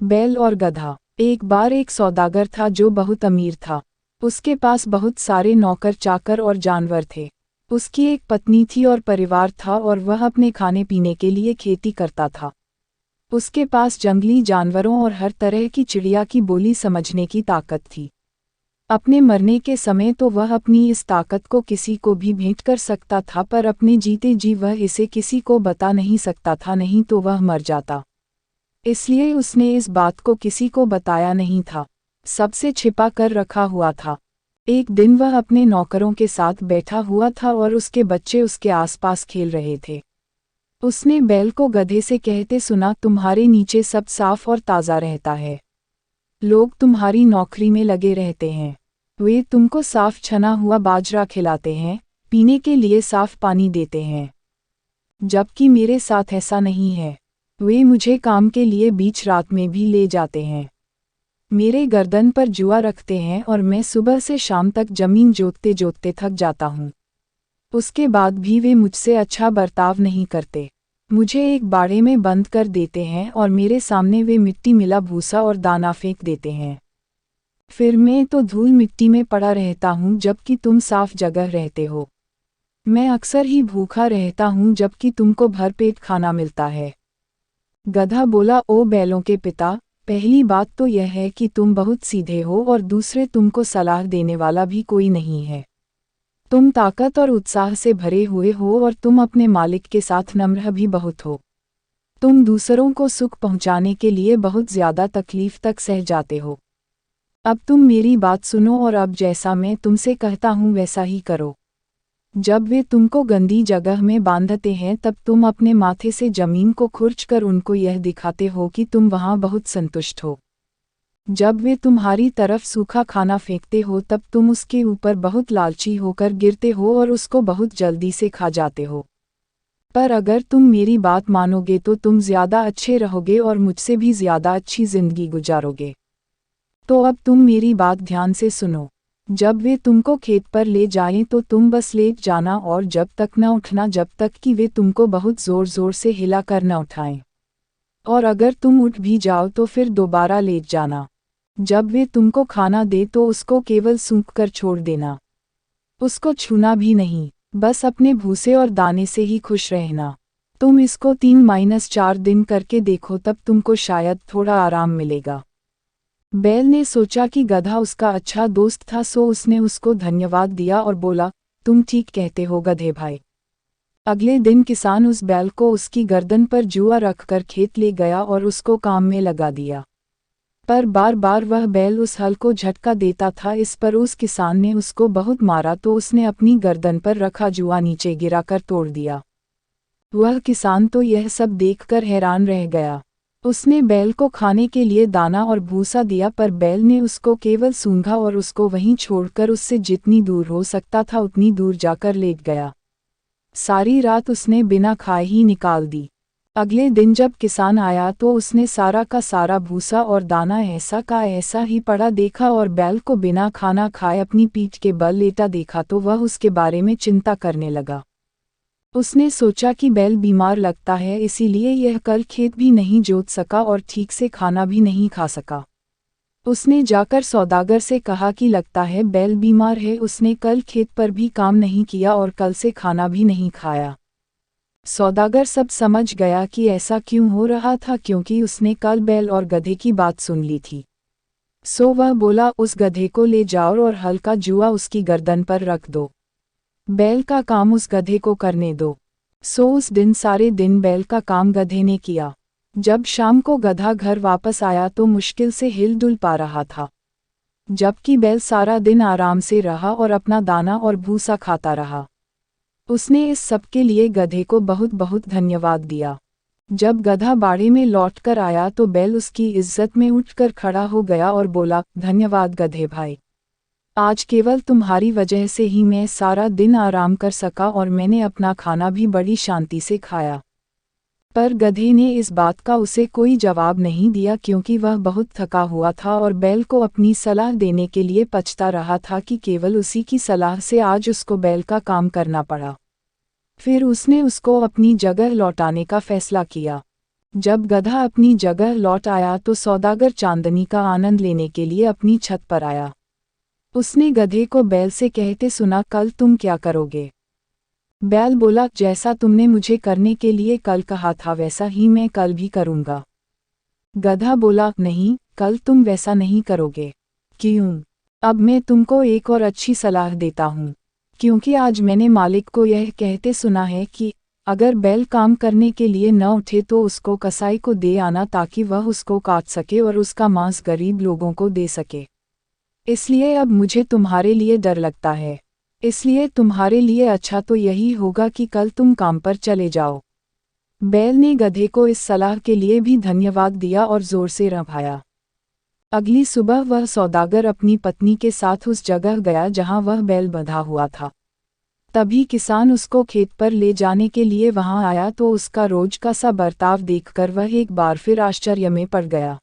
बैल और गधा। एक बार एक सौदागर था जो बहुत अमीर था। उसके पास बहुत सारे नौकर चाकर और जानवर थे। उसकी एक पत्नी थी और परिवार था और वह अपने खाने पीने के लिए खेती करता था। उसके पास जंगली जानवरों और हर तरह की चिड़िया की बोली समझने की ताकत थी। अपने मरने के समय तो वह अपनी इस ताकत को किसी को भी भेंट कर सकता था, पर अपने जीते जी वह इसे किसी को बता नहीं सकता था, नहीं तो वह मर जाता। इसलिए उसने इस बात को किसी को बताया नहीं था, सबसे छिपा कर रखा हुआ था। एक दिन वह अपने नौकरों के साथ बैठा हुआ था और उसके बच्चे उसके आसपास खेल रहे थे। उसने बैल को गधे से कहते सुना, तुम्हारे नीचे सब साफ और ताज़ा रहता है। लोग तुम्हारी नौकरी में लगे रहते हैं। वे तुमको साफ छना हुआ बाजरा खिलाते हैं, पीने के लिए साफ पानी देते हैं। जबकि मेरे साथ ऐसा नहीं है। वे मुझे काम के लिए बीच रात में भी ले जाते हैं। मेरे गर्दन पर जुआ रखते हैं और मैं सुबह से शाम तक जमीन जोतते जोतते थक जाता हूँ। उसके बाद भी वे मुझसे अच्छा बर्ताव नहीं करते। मुझे एक बाड़े में बंद कर देते हैं और मेरे सामने वे मिट्टी मिला भूसा और दाना फेंक देते हैं। फिर मैं तो धूल मिट्टी में पड़ा रहता हूँ जबकि तुम साफ जगह रहते हो। मैं अक्सर ही भूखा रहता हूँ जबकि तुमको भरपेट खाना मिलता है। गधा बोला, ओ बैलों के पिता, पहली बात तो यह है कि तुम बहुत सीधे हो और दूसरे तुमको सलाह देने वाला भी कोई नहीं है। तुम ताकत और उत्साह से भरे हुए हो और तुम अपने मालिक के साथ नम्र भी बहुत हो। तुम दूसरों को सुख पहुंचाने के लिए बहुत ज़्यादा तकलीफ तक सह जाते हो। अब तुम मेरी बात सुनो और अब जैसा मैं तुमसे कहता हूँ वैसा ही करो। जब वे तुमको गंदी जगह में बांधते हैं तब तुम अपने माथे से जमीन को खुरच कर उनको यह दिखाते हो कि तुम वहाँ बहुत संतुष्ट हो। जब वे तुम्हारी तरफ सूखा खाना फेंकते हो तब तुम उसके ऊपर बहुत लालची होकर गिरते हो और उसको बहुत जल्दी से खा जाते हो। पर अगर तुम मेरी बात मानोगे तो तुम ज़्यादा अच्छे रहोगे और मुझसे भी ज़्यादा अच्छी ज़िंदगी गुजारोगे। तो अब तुम मेरी बात ध्यान से सुनो। जब वे तुमको खेत पर ले जाएं तो तुम बस लेट जाना और जब तक न उठना जब तक कि वे तुमको बहुत ज़ोर ज़ोर से हिला कर न उठाएं। और अगर तुम उठ भी जाओ तो फिर दोबारा लेट जाना। जब वे तुमको खाना दे तो उसको केवल सूंघ कर छोड़ देना। उसको छूना भी नहीं, बस अपने भूसे और दाने से ही खुश रहना। तुम इसको 3-4 दिन करके देखो, तब तुमको शायद थोड़ा आराम मिलेगा। बैल ने सोचा कि गधा उसका अच्छा दोस्त था, सो उसने उसको धन्यवाद दिया और बोला, तुम ठीक कहते हो गधे भाई। अगले दिन किसान उस बैल को उसकी गर्दन पर जुआ रखकर खेत ले गया और उसको काम में लगा दिया। पर बार बार वह बैल उस हल को झटका देता था। इस पर उस किसान ने उसको बहुत मारा तो उसने अपनी गर्दन पर रखा जुआ नीचे गिराकर तोड़ दिया। वह किसान तो यह सब देखकर हैरान रह गया। उसने बैल को खाने के लिए दाना और भूसा दिया, पर बैल ने उसको केवल सूंघा और उसको वहीं छोड़कर उससे जितनी दूर हो सकता था उतनी दूर जाकर लेट गया। सारी रात उसने बिना खाए ही निकाल दी। अगले दिन जब किसान आया तो उसने सारा का सारा भूसा और दाना ऐसा का ऐसा ही पड़ा देखा और बैल को बिना खाना खाए अपनी पीठ के बल लेटा देखा तो वह उसके बारे में चिंता करने लगा। उसने सोचा कि बैल बीमार लगता है, इसीलिए यह कल खेत भी नहीं जोत सका और ठीक से खाना भी नहीं खा सका। उसने जाकर सौदागर से कहा कि लगता है बैल बीमार है, उसने कल खेत पर भी काम नहीं किया और कल से खाना भी नहीं खाया। सौदागर सब समझ गया कि ऐसा क्यों हो रहा था, क्योंकि उसने कल बैल और गधे की बात सुन ली थी। सो वह बोला, उस गधे को ले जाओ और हल का जुआ उसकी गर्दन पर रख दो। बैल का काम उस गधे को करने दो। सो उस दिन सारे दिन बैल का काम गधे ने किया। जब शाम को गधा घर वापस आया तो मुश्किल से हिल-डुल पा रहा था, जबकि बैल सारा दिन आराम से रहा और अपना दाना और भूसा खाता रहा। उसने इस सब के लिए गधे को बहुत बहुत धन्यवाद दिया। जब गधा बाड़े में लौटकर आया तो बैल उसकी इज्जत में उठकर खड़ा हो गया और बोला, धन्यवाद गधे भाई। आज केवल तुम्हारी वजह से ही मैं सारा दिन आराम कर सका और मैंने अपना खाना भी बड़ी शांति से खाया। पर गधे ने इस बात का उसे कोई जवाब नहीं दिया, क्योंकि वह बहुत थका हुआ था और बैल को अपनी सलाह देने के लिए पछता रहा था कि केवल उसी की सलाह से आज उसको बैल का काम करना पड़ा। फिर उसने उसको अपनी जगह लौटाने का फैसला किया। जब गधा अपनी जगह लौट आया तो सौदागर चांदनी का आनंद लेने के लिए अपनी छत पर आया। उसने गधे को बैल से कहते सुना, कल तुम क्या करोगे? बैल बोला, जैसा तुमने मुझे करने के लिए कल कहा था वैसा ही मैं कल भी करूँगा। गधा बोला, नहीं, कल तुम वैसा नहीं करोगे। क्यों? अब मैं तुमको एक और अच्छी सलाह देता हूँ, क्योंकि आज मैंने मालिक को यह कहते सुना है कि अगर बैल काम करने के लिए न उठे तो उसको कसाई को दे आना ताकि वह उसको काट सके और उसका मांस गरीब लोगों को दे सके। इसलिए अब मुझे तुम्हारे लिए डर लगता है, इसलिए तुम्हारे लिए अच्छा तो यही होगा कि कल तुम काम पर चले जाओ। बैल ने गधे को इस सलाह के लिए भी धन्यवाद दिया और जोर से रभाया। अगली सुबह वह सौदागर अपनी पत्नी के साथ उस जगह गया जहां वह बैल बंधा हुआ था। तभी किसान उसको खेत पर ले जाने के लिए वहां आया तो उसका रोज का सा बर्ताव देखकर वह एक बार फिर आश्चर्य में पड़ गया।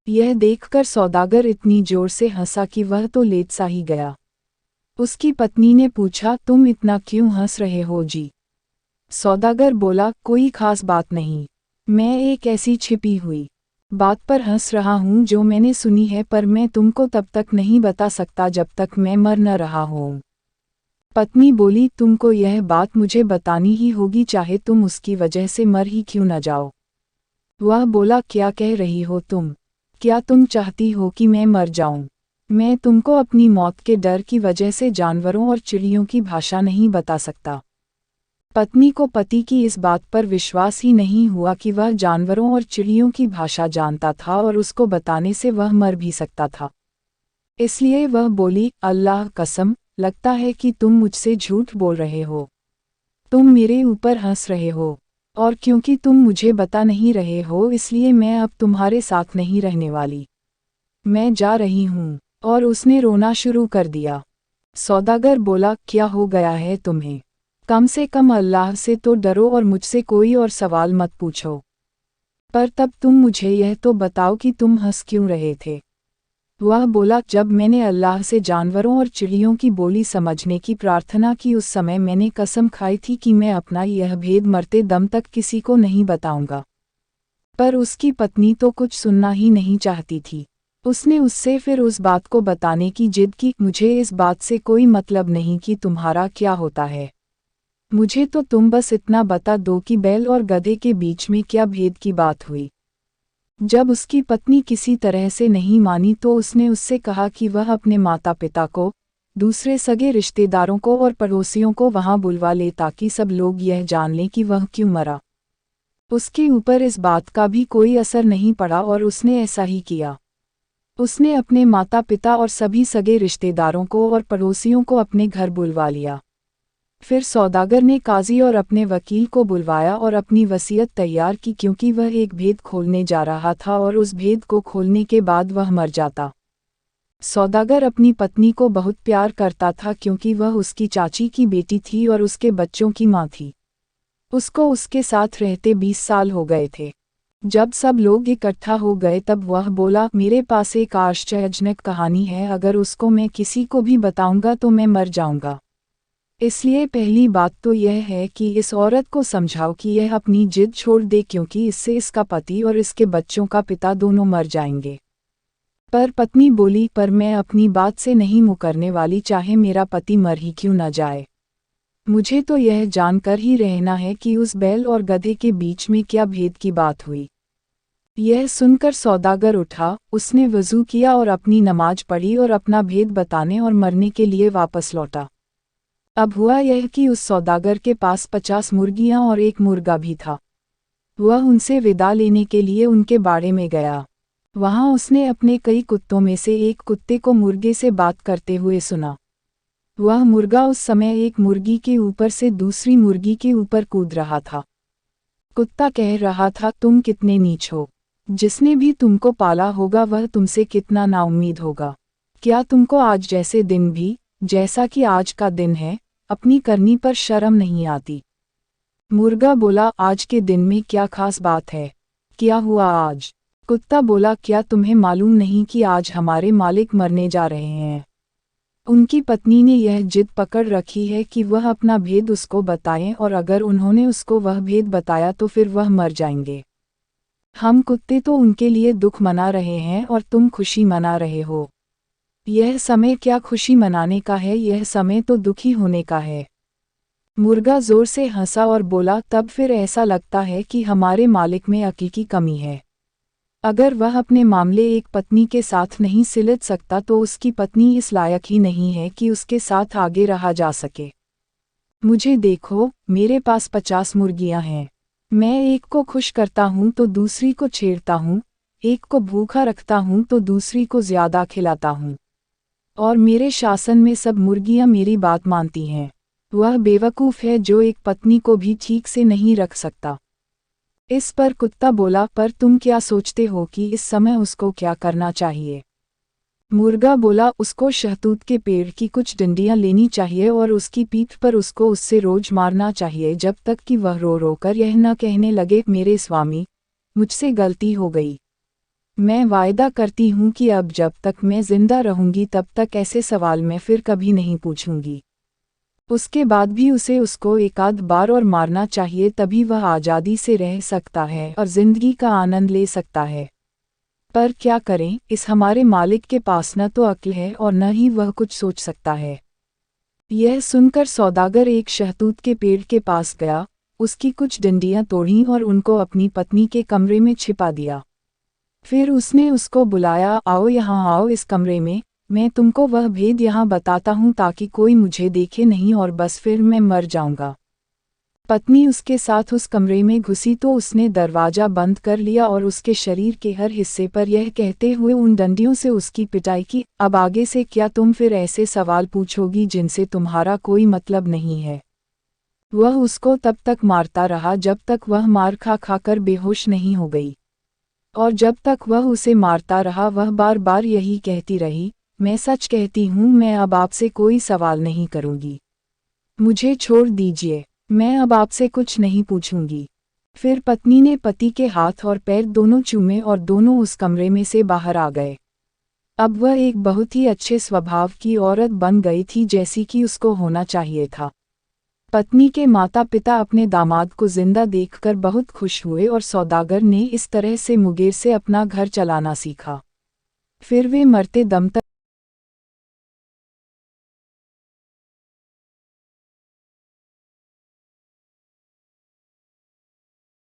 यह देखकर सौदागर इतनी जोर से हंसा कि वह तो लेट सा ही गया। उसकी पत्नी ने पूछा, तुम इतना क्यों हंस रहे हो जी? सौदागर बोला, कोई खास बात नहीं, मैं एक ऐसी छिपी हुई बात पर हंस रहा हूँ जो मैंने सुनी है, पर मैं तुमको तब तक नहीं बता सकता जब तक मैं मर न रहा हूँ। पत्नी बोली, तुमको यह बात मुझे बतानी ही होगी, चाहे तुम उसकी वजह से मर ही क्यों न जाओ। वह बोला, क्या कह रही हो तुम? क्या तुम चाहती हो कि मैं मर जाऊं? मैं तुमको अपनी मौत के डर की वजह से जानवरों और चिड़ियों की भाषा नहीं बता सकता। पत्नी को पति की इस बात पर विश्वास ही नहीं हुआ कि वह जानवरों और चिड़ियों की भाषा जानता था और उसको बताने से वह मर भी सकता था। इसलिए वह बोली, अल्लाह कसम, लगता है कि तुम मुझसे झूठ बोल रहे हो। तुम मेरे ऊपर हंस रहे हो, और क्योंकि तुम मुझे बता नहीं रहे हो इसलिए मैं अब तुम्हारे साथ नहीं रहने वाली। मैं जा रही हूँ। और उसने रोना शुरू कर दिया। सौदागर बोला, क्या हो गया है तुम्हें? कम से कम अल्लाह से तो डरो और मुझसे कोई और सवाल मत पूछो। पर तब तुम मुझे यह तो बताओ कि तुम हंस क्यों रहे थे? वह बोला, जब मैंने अल्लाह से जानवरों और चिड़ियों की बोली समझने की प्रार्थना की उस समय मैंने कसम खाई थी कि मैं अपना यह भेद मरते दम तक किसी को नहीं बताऊंगा। पर उसकी पत्नी तो कुछ सुनना ही नहीं चाहती थी। उसने उससे फिर उस बात को बताने की जिद की, मुझे इस बात से कोई मतलब नहीं कि तुम्हारा क्या होता है, मुझे तो तुम बस इतना बता दो कि बैल और गधे के बीच में क्या भेद की बात हुई। जब उसकी पत्नी किसी तरह से नहीं मानी तो उसने उससे कहा कि वह अपने माता पिता को, दूसरे सगे रिश्तेदारों को और पड़ोसियों को वहां बुलवा ले ताकि सब लोग यह जान लें कि वह क्यों मरा। उसके ऊपर इस बात का भी कोई असर नहीं पड़ा और उसने ऐसा ही किया। उसने अपने माता पिता और सभी सगे रिश्तेदारों को और पड़ोसियों को अपने घर बुलवा लिया। फिर सौदागर ने काजी और अपने वकील को बुलवाया और अपनी वसीयत तैयार की, क्योंकि वह एक भेद खोलने जा रहा था और उस भेद को खोलने के बाद वह मर जाता। सौदागर अपनी पत्नी को बहुत प्यार करता था क्योंकि वह उसकी चाची की बेटी थी और उसके बच्चों की माँ थी। उसको उसके साथ रहते 20 साल हो गए थे। जब सब लोग इकट्ठा हो गए तब वह बोला, मेरे पास एक आश्चर्यजनक कहानी है, अगर उसको मैं किसी को भी बताऊंगा तो मैं मर जाऊंगा। इसलिए पहली बात तो यह है कि इस औरत को समझाओ कि यह अपनी जिद छोड़ दे, क्योंकि इससे इसका पति और इसके बच्चों का पिता दोनों मर जाएंगे। पर पत्नी बोली, पर मैं अपनी बात से नहीं मुकरने वाली, चाहे मेरा पति मर ही क्यों न जाए। मुझे तो यह जानकर ही रहना है कि उस बैल और गधे के बीच में क्या भेद की बात हुई। यह सुनकर सौदागर उठा, उसने वज़ू किया और अपनी नमाज पढ़ी और अपना भेद बताने और मरने के लिए वापस लौटा। अब हुआ यह कि उस सौदागर के पास 50 मुर्गियां और एक मुर्गा भी था। वह उनसे विदा लेने के लिए उनके बाड़े में गया। वहां उसने अपने कई कुत्तों में से एक कुत्ते को मुर्गे से बात करते हुए सुना। वह मुर्गा उस समय एक मुर्गी के ऊपर से दूसरी मुर्गी के ऊपर कूद रहा था। कुत्ता कह रहा था, तुम कितने नीच हो, जिसने भी तुमको पाला होगा वह तुमसे कितना नाउम्मीद होगा। क्या तुमको आज जैसे दिन भी, जैसा कि आज का दिन है, अपनी करनी पर शर्म नहीं आती? मुर्गा बोला, आज के दिन में क्या खास बात है, क्या हुआ आज? कुत्ता बोला, क्या तुम्हें मालूम नहीं कि आज हमारे मालिक मरने जा रहे हैं? उनकी पत्नी ने यह जिद पकड़ रखी है कि वह अपना भेद उसको बताएं और अगर उन्होंने उसको वह भेद बताया तो फिर वह मर जाएंगे। हम कुत्ते तो उनके लिए दुख मना रहे हैं और तुम खुशी मना रहे हो। यह समय क्या खुशी मनाने का है, यह समय तो दुखी होने का है। मुर्गा जोर से हंसा और बोला, तब फिर ऐसा लगता है कि हमारे मालिक में अक्ल की कमी है। अगर वह अपने मामले एक पत्नी के साथ नहीं सुलझा सकता तो उसकी पत्नी इस लायक ही नहीं है कि उसके साथ आगे रहा जा सके। मुझे देखो, मेरे पास 50 मुर्गियां हैं। मैं एक को खुश करता हूँ तो दूसरी को छेड़ता हूँ, एक को भूखा रखता हूँ तो दूसरी को ज्यादा खिलाता हूँ। और मेरे शासन में सब मुर्गियां मेरी बात मानती हैं। वह बेवकूफ़ है जो एक पत्नी को भी ठीक से नहीं रख सकता। इस पर कुत्ता बोला, पर तुम क्या सोचते हो कि इस समय उसको क्या करना चाहिए? मुर्गा बोला, उसको शहतूत के पेड़ की कुछ डंडियां लेनी चाहिए और उसकी पीठ पर उसको उससे रोज मारना चाहिए जब तक कि वह रो रो कर यह न कहने लगे, मेरे स्वामी, मुझसे गलती हो गई। मैं वायदा करती हूँ कि अब जब तक मैं जिंदा रहूंगी तब तक ऐसे सवाल मैं फिर कभी नहीं पूछूंगी। उसके बाद भी उसे उसको एक आध बार और मारना चाहिए, तभी वह आज़ादी से रह सकता है और जिंदगी का आनंद ले सकता है। पर क्या करें, इस हमारे मालिक के पास न तो अक्ल है और न ही वह कुछ सोच सकता है। यह सुनकर सौदागर एक शहतूत के पेड़ के पास गया, उसकी कुछ डंडियां तोड़ी और उनको अपनी पत्नी के कमरे में छिपा दिया। फिर उसने उसको बुलाया, आओ यहाँ आओ इस कमरे में, मैं तुमको वह भेद यहाँ बताता हूँ ताकि कोई मुझे देखे नहीं और बस फिर मैं मर जाऊंगा। पत्नी उसके साथ उस कमरे में घुसी तो उसने दरवाज़ा बंद कर लिया और उसके शरीर के हर हिस्से पर यह कहते हुए उन डंडियों से उसकी पिटाई की, अब आगे से क्या तुम फिर ऐसे सवाल पूछोगी जिनसे तुम्हारा कोई मतलब नहीं है। वह उसको तब तक मारता रहा जब तक वह मार खा खाकर बेहोश नहीं हो गई। और जब तक वह उसे मारता रहा वह बार बार यही कहती रही, मैं सच कहती हूँ, मैं अब आपसे कोई सवाल नहीं करूँगी। मुझे छोड़ दीजिए, मैं अब आपसे कुछ नहीं पूछूंगी। फिर पत्नी ने पति के हाथ और पैर दोनों चूमे और दोनों उस कमरे में से बाहर आ गए। अब वह एक बहुत ही अच्छे स्वभाव की औरत बन गई थी, जैसी कि उसको होना चाहिए था। पत्नी के माता पिता अपने दामाद को जिंदा देखकर बहुत खुश हुए और सौदागर ने इस तरह से मुंगेर से अपना घर चलाना सीखा। फिर वे मरते दम तक